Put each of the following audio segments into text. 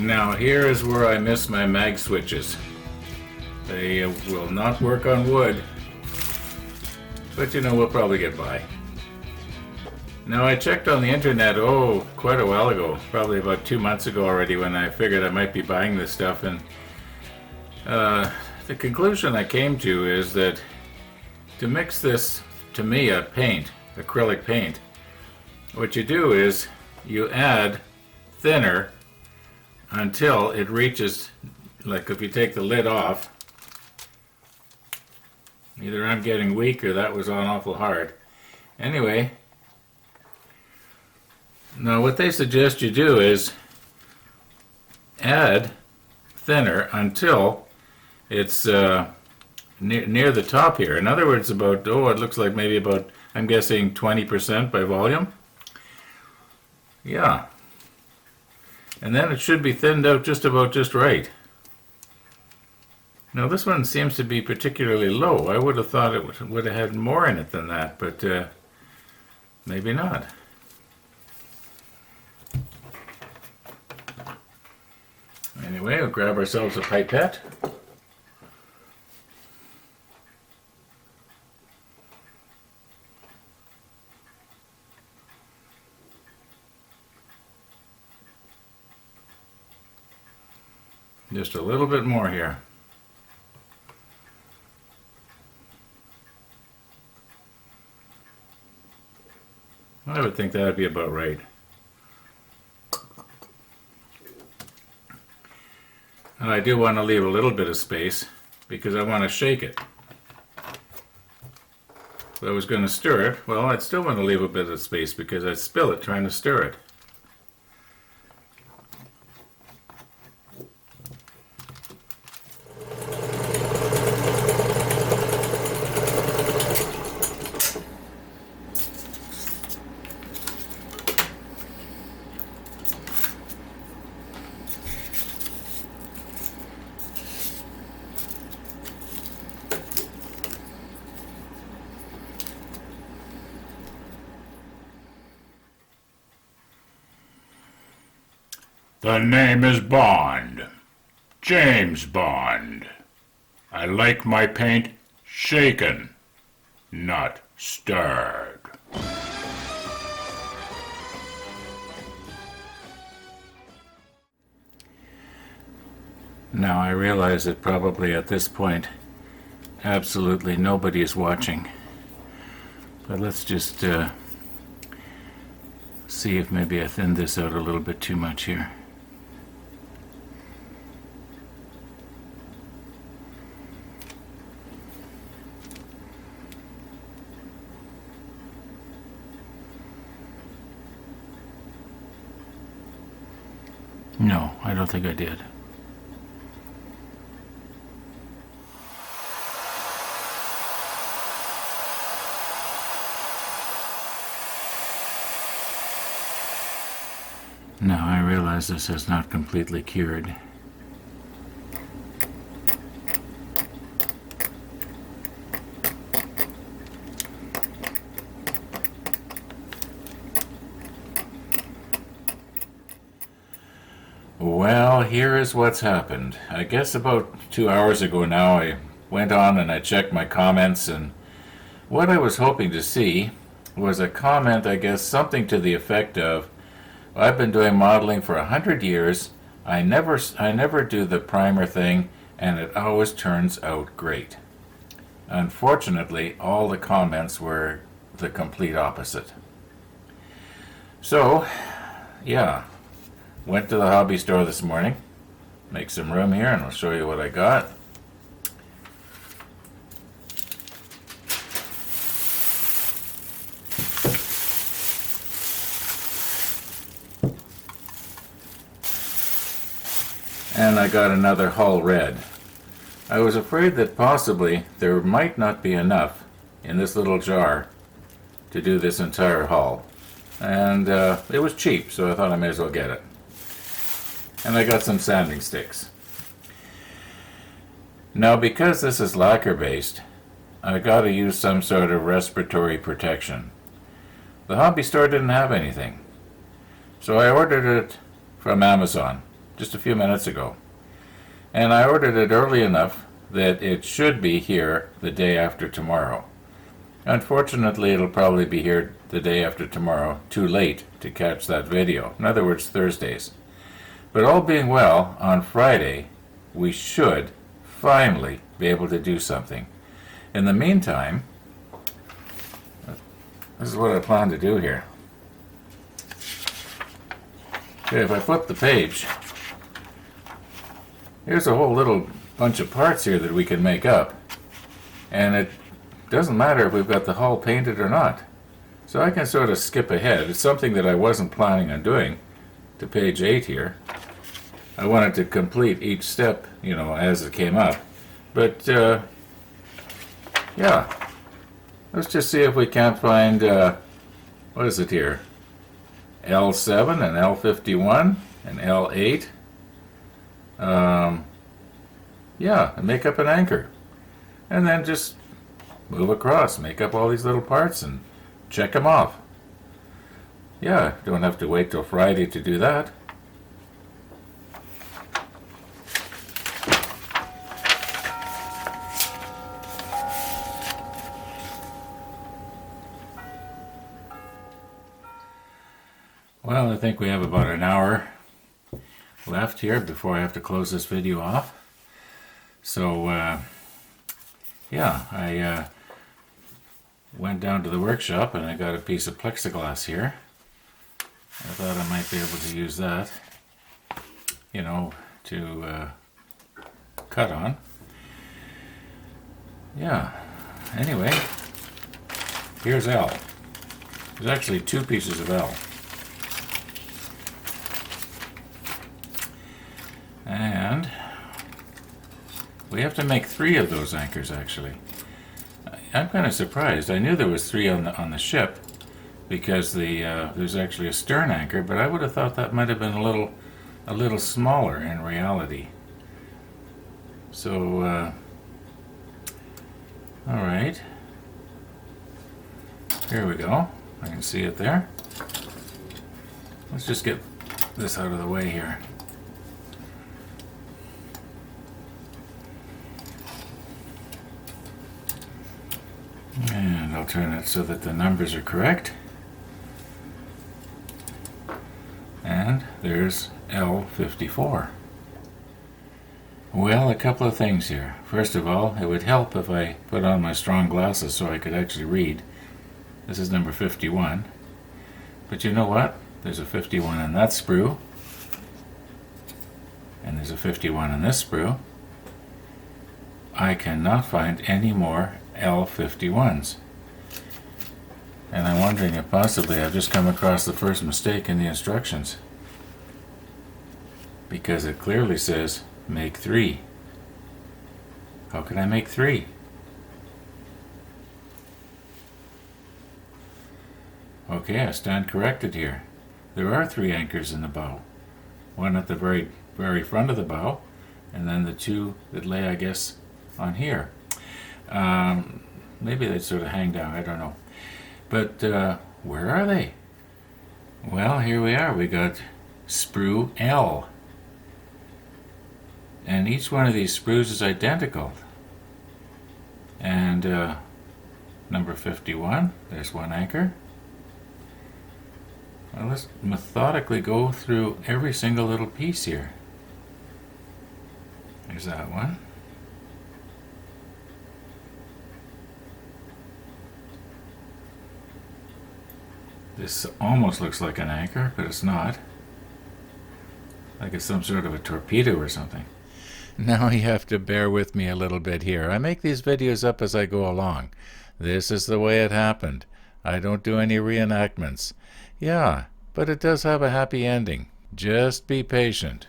Now here is where I miss my mag switches. They will not work on wood, but you know, we'll probably get by. Now I checked on the internet, quite a while ago, probably about 2 months ago already, when I figured I might be buying this stuff, and the conclusion I came to is that to mix this, to me, a paint, acrylic paint, what you do is you add thinner until it reaches, like if you take the lid off, either I'm getting weak or that was on awful hard. Anyway, now what they suggest you do is add thinner until it's near the top here. In other words, about, it looks like maybe about, I'm guessing 20% by volume. Yeah. And then it should be thinned out just right. Now this one seems to be particularly low. I would have thought it would have had more in it than that, but maybe not. Anyway, we'll grab ourselves a pipette. Just a little bit more here. I would think that would be about right. And I do want to leave a little bit of space because I want to shake it. If I was going to stir it, well, I'd still want to leave a bit of space because I'd spill it trying to stir it. The name is Bond. James Bond. I like my paint shaken, not stirred. Now I realize that probably at this point absolutely nobody is watching. But let's just see if maybe I thinned this out a little bit too much here. No, I don't think I did. Now I realize this is not completely cured. Well, here is what's happened. I guess about 2 hours ago now I went on and I checked my comments, and what I was hoping to see was a comment, I guess something to the effect of, I've been doing modeling for 100 years, I never do the primer thing, and it always turns out great. Unfortunately, all the comments were the complete opposite. So, yeah. Went to the hobby store this morning, make some room here, and I'll show you what I got. And I got another Hull Red. I was afraid that possibly there might not be enough in this little jar to do this entire hull. And it was cheap, so I thought I may as well get it. And I got some sanding sticks. Now, because this is lacquer based, I got to use some sort of respiratory protection. The hobby store didn't have anything, so I ordered it from Amazon just a few minutes ago. And I ordered it early enough that it should be here the day after tomorrow. Unfortunately, it'll probably be here the day after tomorrow, too late to catch that video. In other words, Thursdays. But all being well, on Friday, we should finally be able to do something. In the meantime, this is what I plan to do here. Okay, if I flip the page, here's a whole little bunch of parts here that we can make up. And it doesn't matter if we've got the hull painted or not. So I can sort of skip ahead. It's something that I wasn't planning on doing to page 8 here. I wanted to complete each step, you know, as it came up. But, yeah. Let's just see if we can't find, what is it here? L7 and L51 and L8. Yeah, and make up an anchor. And then just move across, make up all these little parts and check them off. Yeah, don't have to wait till Friday to do that. Well, I think we have about an hour left here before I have to close this video off. So, yeah, I went down to the workshop and I got a piece of plexiglass here. I thought I might be able to use that, you know, to cut on. Yeah, anyway, here's L. There's actually 2 pieces of L. And we have to make 3 of those anchors, actually. I'm kind of surprised. I knew there was 3 on the ship because there's actually a stern anchor, but I would have thought that might have been a little smaller in reality. So, all right. Here we go. I can see it there. Let's just get this out of the way here. And I'll turn it so that the numbers are correct. And there's L54. Well, a couple of things here. First of all, it would help if I put on my strong glasses so I could actually read. This is number 51. But you know what? There's a 51 in that sprue. And there's a 51 in this sprue. I cannot find any more L51s. And I'm wondering if possibly I've just come across the first mistake in the instructions. Because it clearly says make 3. How can I make 3? Okay, I stand corrected here. There are 3 anchors in the bow. One at the very, very front of the bow, and then the 2 that lay, I guess, on here. Maybe they sort of hang down, I don't know. But where are they? Well, here we are. We got sprue L. And each one of these sprues is identical. And number 51, there's 1 anchor. Well, let's methodically go through every single little piece here. There's that one. This almost looks like an anchor, but it's not. Like it's some sort of a torpedo or something. Now you have to bear with me a little bit here. I make these videos up as I go along. This is the way it happened. I don't do any reenactments. Yeah, but it does have a happy ending. Just be patient.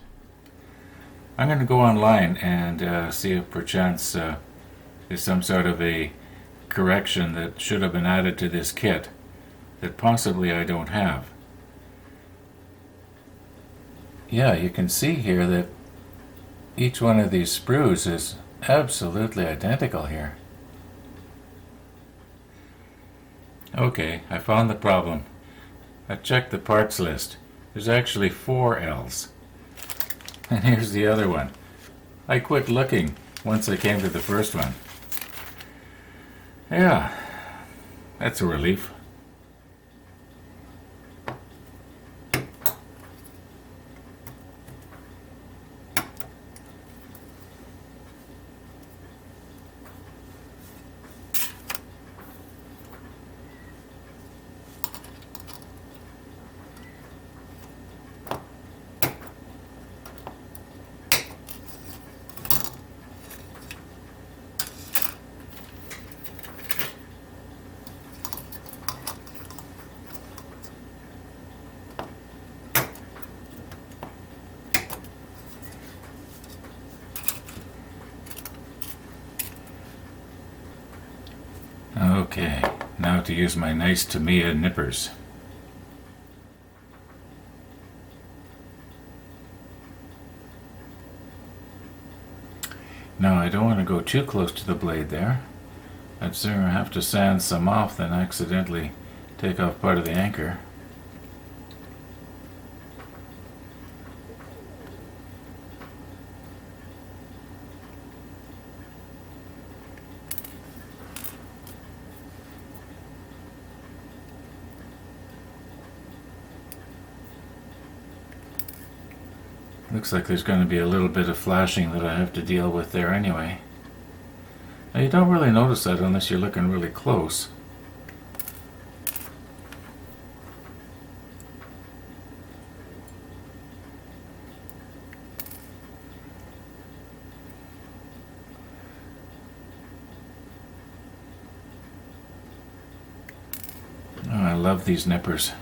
I'm going to go online and see if perchance there's some sort of a correction that should have been added to this kit that possibly I don't have. Yeah, you can see here that each one of these sprues is absolutely identical here. Okay, I found the problem. I checked the parts list. There's actually 4 L's. And here's the other one. I quit looking once I came to the first one. Yeah, that's a relief. Okay, now to use my nice Tamiya nippers. Now I don't want to go too close to the blade there. I'd sooner have to sand some off than accidentally take off part of the anchor. Looks like there's going to be a little bit of flashing that I have to deal with there anyway. Now you don't really notice that unless you're looking really close. Oh, I love these nippers.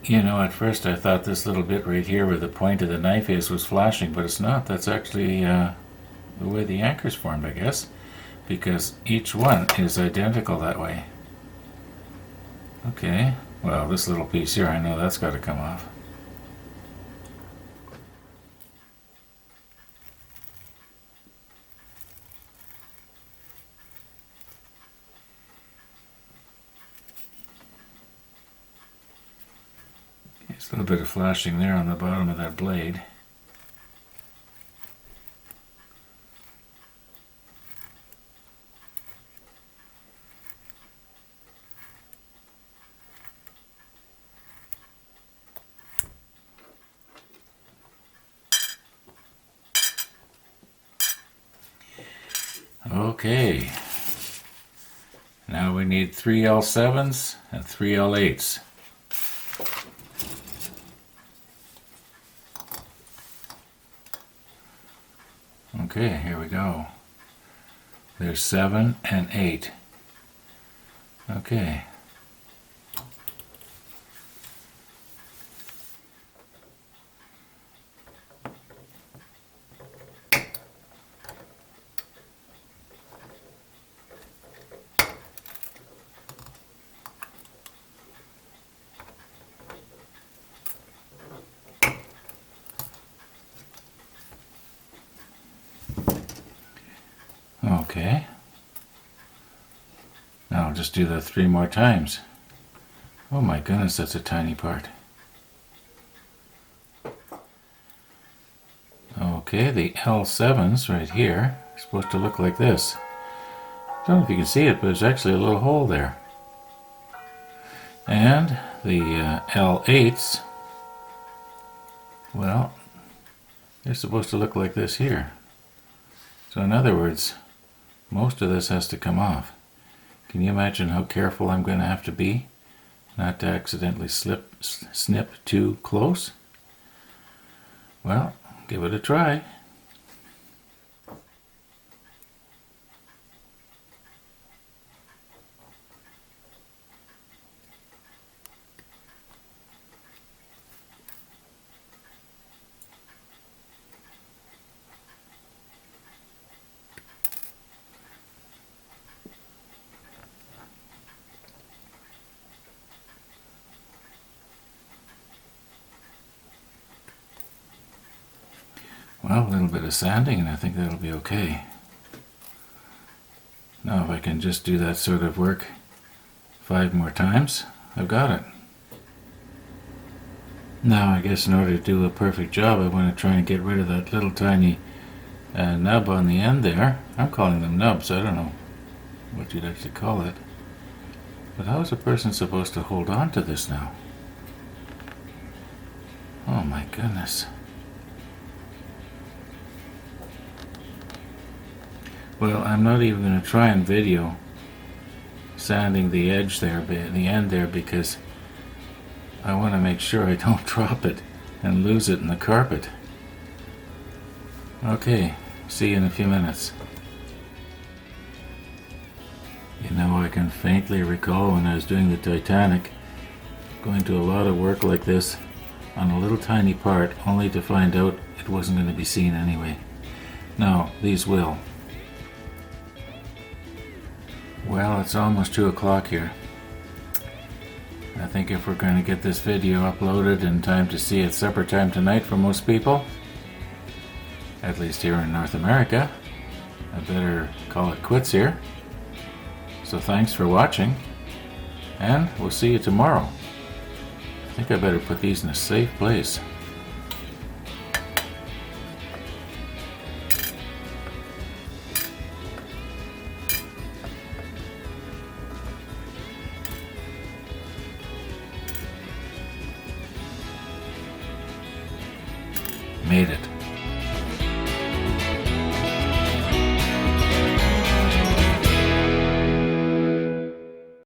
You know, at first I thought this little bit right here where the point of the knife is was flashing, but it's not. That's actually the way the anchor's formed, I guess, because each one is identical that way. Okay, well, this little piece here, I know that's got to come off. There's a little bit of flashing there on the bottom of that blade. Okay, now we need 3 L7s and 3 L8s. Okay, here we go. There's 7 and 8. Okay. Okay. Now I'll just do that 3 more times. Oh my goodness, that's a tiny part. Okay, the L7s right here are supposed to look like this. I don't know if you can see it, but there's actually a little hole there. And the L8s, well, they're supposed to look like this here. So in other words, most of this has to come off. Can you imagine how careful I'm going to have to be not to accidentally snip too close? Well, give it a try. Well, a little bit of sanding and I think that'll be okay. Now if I can just do that sort of work 5 more times. I've got it. Now I guess in order to do a perfect job, I want to try and get rid of that little tiny nub on the end there. I'm calling them nubs. I don't know what you'd actually call it. But how is a person supposed to hold on to this now? Oh my goodness. Well, I'm not even going to try and video sanding the edge there, the end there, because I want to make sure I don't drop it and lose it in the carpet. Okay, see you in a few minutes. You know, I can faintly recall when I was doing the Titanic, going to a lot of work like this on a little tiny part, only to find out it wasn't going to be seen anyway. Now, these will. Well, it's almost 2 o'clock here. I think if we're going to get this video uploaded in time to see at supper time tonight for most people, at least here in North America, I better call it quits here. So thanks for watching, and we'll see you tomorrow. I think I better put these in a safe place. Made it.